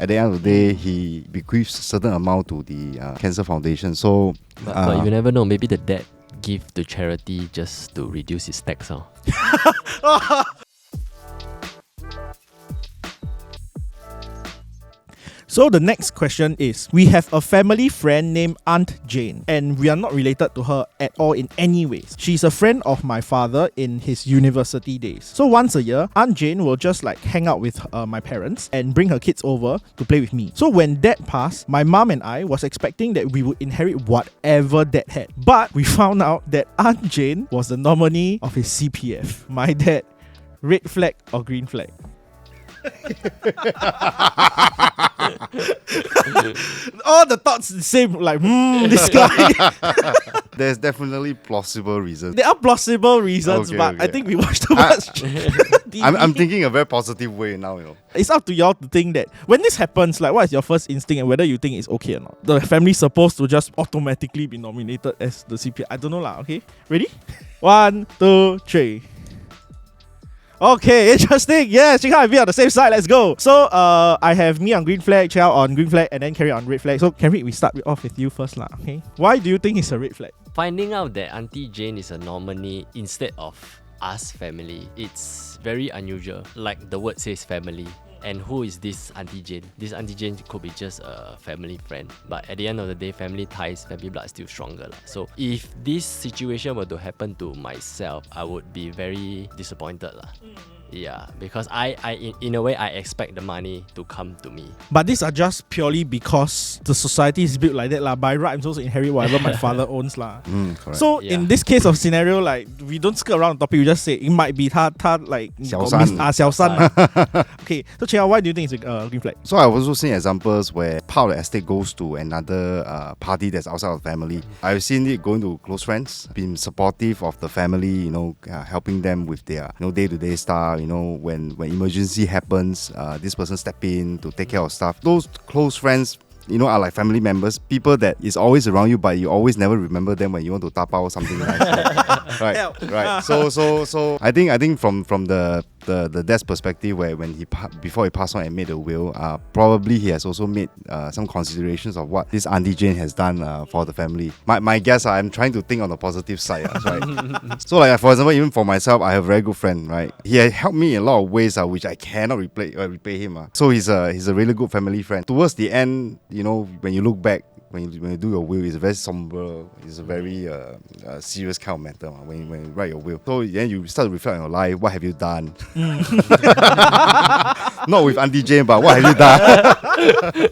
at the end of the day, he bequeaths a certain amount to the Cancer Foundation. So, but you never know. Maybe the dad give to charity just to reduce his tax. So the next question is, we have a family friend named Aunt Jane, and we are not related to her at all in any ways. She's a friend of my father in his university days. So once a year, Aunt Jane will just like hang out with my parents and bring her kids over to play with me. So when Dad passed, my mom and I was expecting that we would inherit whatever Dad had. But we found out that Aunt Jane was the nominee of his CPF. My dad, red flag or green flag? All the thoughts the same, like, this guy. There's definitely plausible reasons. There are plausible reasons, but I think we watched too much. I'm thinking a very positive way now, It's up to y'all to think that when this happens, like, what is your first instinct and whether you think it's okay or not. The family's supposed to just automatically be nominated as the CPF. I don't know lah, okay? Ready? 1, 2, 3. Okay, interesting. Yeah, Ching and me on the same side. Let's go. So, I have me on green flag, Chow on green flag, and then Kenric on red flag. So, Kenric, we start off with you first lah. Okay. Why do you think it's a red flag? Finding out that Auntie Jane is a nominee instead of us family, it's very unusual. Like the word says, family. And who is this Auntie Jane? This Auntie Jane could be just a family friend. But at the end of the day, family ties, family blood is still stronger. So if this situation were to happen to myself, I would be very disappointed. Yeah, because in a way, I expect the money to come to me. But these are just purely because the society is built like that lah. By right, I'm supposed to inherit whatever my father owns lah. So in this case of scenario, like, we don't skirt around the topic, we just say it might be ta like 小三. 小三. Okay, so Chia, why do you think it's a green flag? So I've also seen examples where part of the estate goes to another party that's outside of the family. I've seen it going to close friends, being supportive of the family, helping them with their day-to-day stuff. When emergency happens, this person step in to take care of stuff. Those close friends, are like family members, people that is always around you, but you always never remember them when you want to tap out or something like that. Right. So I think from the dad's perspective, where before he passed on and made a will, probably he has also made some considerations of what this Auntie Jane has done for the family. My guess, I'm trying to think on the positive side, right? So like, for example, even for myself, I have a very good friend, right? He has helped me in a lot of ways, which I cannot repay him. So he's a really good family friend. Towards the end, when you look back, when you do your will, it's very somber. It's a very serious kind of matter when you write your will. So then you start to reflect on your life. What have you done? Not with Auntie Jane, but what have you done?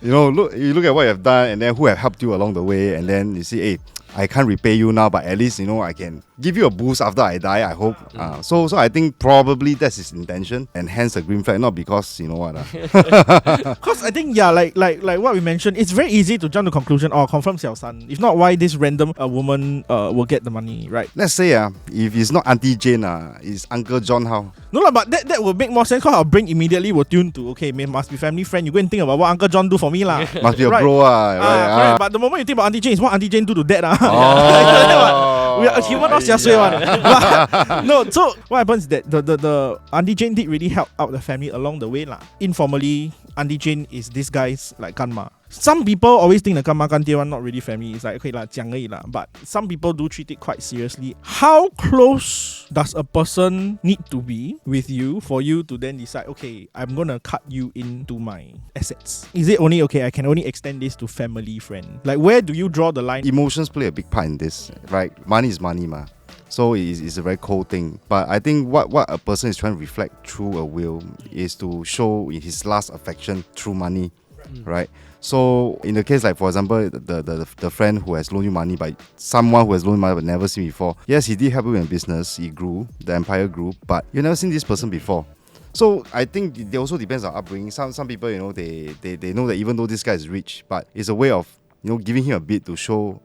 You look at what you have done, and then who have helped you along the way, and then you see, hey, I can't repay you now, but at least I can give you a boost after I die, I hope. So I think probably that's his intention, and hence a green flag, not because what. Because I think like what we mentioned, it's very easy to jump to conclusion, confirm Xiao San. If not, why this random woman will get the money, right? Let's say if it's not Auntie Jane, it's Uncle John how? No, but that will make more sense, because our brain immediately will tune to, okay, must be family friend. You go and think about what Uncle John do for me lah. Must be a bro right. But the moment you think about Auntie Jane, is what Auntie Jane do to dad we are a human, not one. No, so what happens is that the Auntie Jane did really help out the family along the way lah. Informally, Auntie Jane is this guy's like kanma. Some people always think the kanma kantie one not really family. It's like, okay lah, 讲而已啦. But some people do treat it quite seriously. How close does a person need to be with you for you to then decide, okay, I'm gonna cut you into my assets? Is it only, okay, I can only extend this to family friend? Like, where do you draw the line? Emotions play a big part in this, right? Money is money, ma. So it's a very cold thing. But I think what a person is trying to reflect through a will is to show his last affection through money, right? So in the case, like, for example, the friend who has loaned you money by someone who has loaned money but never seen before. Yes, he did help you in business. He grew, the empire grew, but you've never seen this person before. So I think it also depends on upbringing. Some people, they know that even though this guy is rich, but it's a way of giving him a bit to show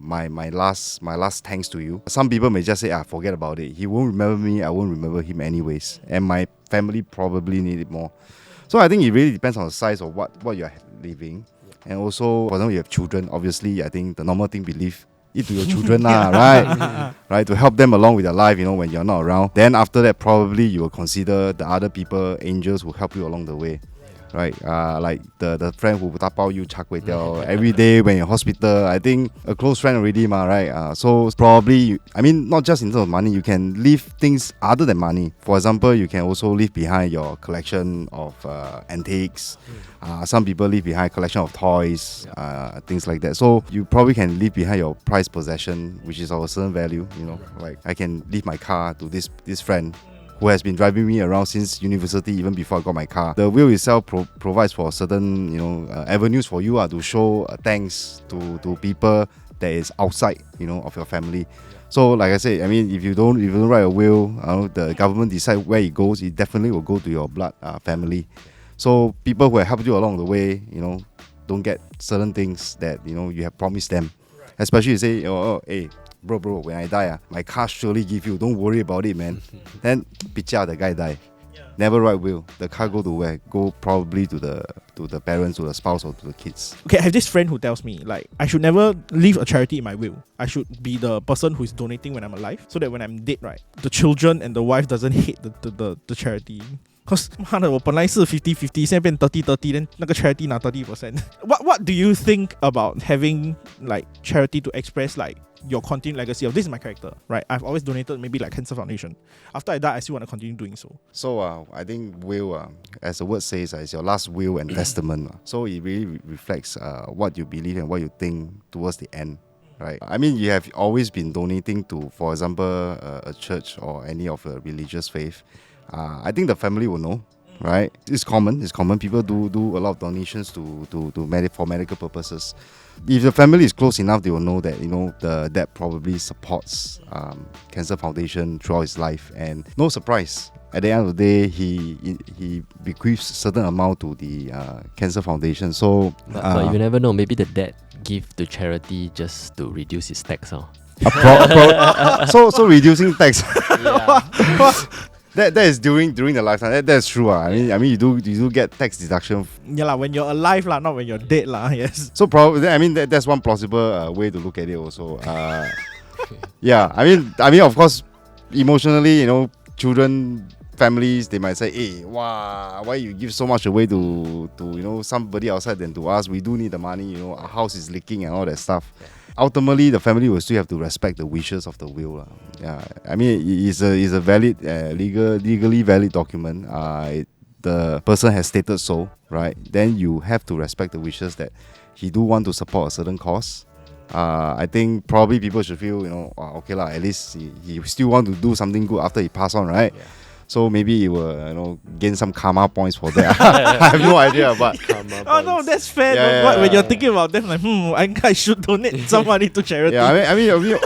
my last thanks to you. Some people may just say, forget about it. He won't remember me, I won't remember him anyways. And my family probably need it more. So I think it really depends on the size of what you're living. And also, for example, you have children. Obviously, I think the normal thing, believe it to your children, right? Right, to help them along with their life, when you're not around. Then after that, probably you will consider the other people, angels, who help you along the way. right? Like the friend who tapao you char kway teow every day when you're in hospital. I think a close friend already, right? So probably, I mean, not just in terms of money, you can leave things other than money. For example, you can also leave behind your collection of antiques. Some people leave behind collection of toys, things like that. So you probably can leave behind your prized possession, which is of a certain value. You know, like I can leave my car to this friend who has been driving me around since university, even before I got my car. The will itself provides for certain, avenues for you to show thanks to people that is outside, of your family. So, like I said, I mean, if you don't write a will, the government decide where it goes. It definitely will go to your blood family. So, people who have helped you along the way, don't get certain things that you have promised them. Especially you say, hey. Bro, when I die, my car surely give you. Don't worry about it, man. Then, picha, the guy die. Never write will. The car go to where? Go probably to the parents, to the spouse, or to the kids. Okay, I have this friend who tells me, like, I should never leave a charity in my will. I should be the person who is donating when I'm alive, so that when I'm dead, right, the children and the wife doesn't hate the charity. Cause 妈的，我本来是 50-50， 现在变 30-30， then 那个 charity 拿 30%. What do you think about having like charity to express like your continued legacy of this is my character, right? I've always donated maybe like Cancer Foundation. After I die, I still want to continue doing so. So I think will, as the word says, is your last will and testament. So it really reflects what you believe and what you think towards the end. Right. I mean, you have always been donating to, for example, a church or any of a religious faith. I think the family will know, right? It's common. People do a lot of donations for medical purposes. If the family is close enough, they will know that the dad probably supports Cancer Foundation throughout his life, and no surprise. At the end of the day, he bequeaths certain amount to the Cancer Foundation. So, but you never know. Maybe the dad give to charity just to reduce his tax. So reducing tax. That is during the lifetime. That's true. I mean you do get tax deduction. Yeah, when you're alive, not when you're dead. Yes. So probably, I mean that's one plausible way to look at it also. Yeah, I mean of course, emotionally, children, families, they might say, hey, wow, why you give so much away to somebody outside than to us? We do need the money, our house is leaking and all that stuff. Ultimately, the family will still have to respect the wishes of the will. Yeah, I mean, it's a valid, legally valid document. The person has stated so, right? Then you have to respect the wishes that he do want to support a certain cause. I think probably people should feel, okay lah, at least he still want to do something good after he pass on, right? Yeah. So maybe he will, gain some karma points for that. I have no idea, but no, that's fair. Yeah. When you're thinking about them, like, I should donate some money to charity. Yeah, I mean,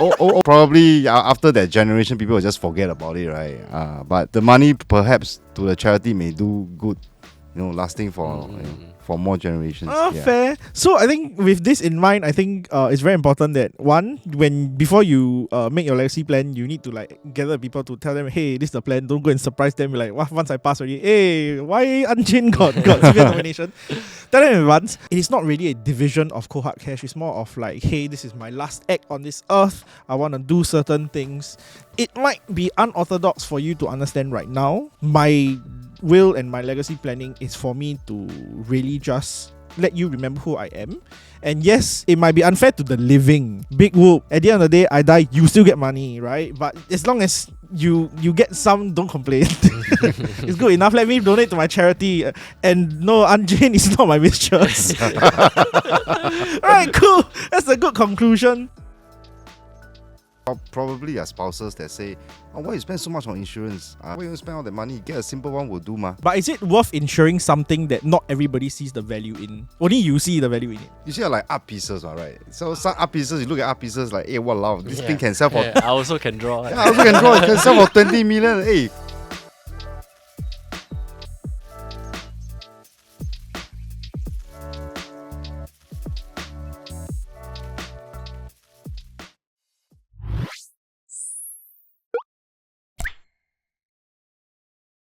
probably after that generation, people will just forget about it, right? But the money, perhaps, to the charity may do good, lasting for for more generations. Fair. So I think with this in mind, I think it's very important that before you make your legacy plan, you need to like gather people to tell them, hey, this is the plan. Don't go and surprise them. Like, once I pass already, hey, why Anjin got severe nomination? Tell them in advance. It is not really a division of cohort cash. It's more of like, hey, this is my last act on this earth. I want to do certain things. It might be unorthodox for you to understand right now. My will and my legacy planning is for me to really just let you remember who I am. And yes, it might be unfair to the living. Big whoop. At the end of the day, I die, you still get money, right? But as long as you get some, don't complain. It's good enough. Let me donate to my charity. And no, Anjin is not my mistress. Alright, cool. That's a good conclusion. Probably are spouses that say, why you spend so much on insurance? Why you spend all that money? Get a simple one will do, ma. But is it worth insuring something that not everybody sees the value in? Only you see the value in it. You see like art pieces, right? So some art pieces, you look at art pieces like, hey, walao, this thing can sell for... I also can draw. I also can draw. It can sell for 20 million. Hey,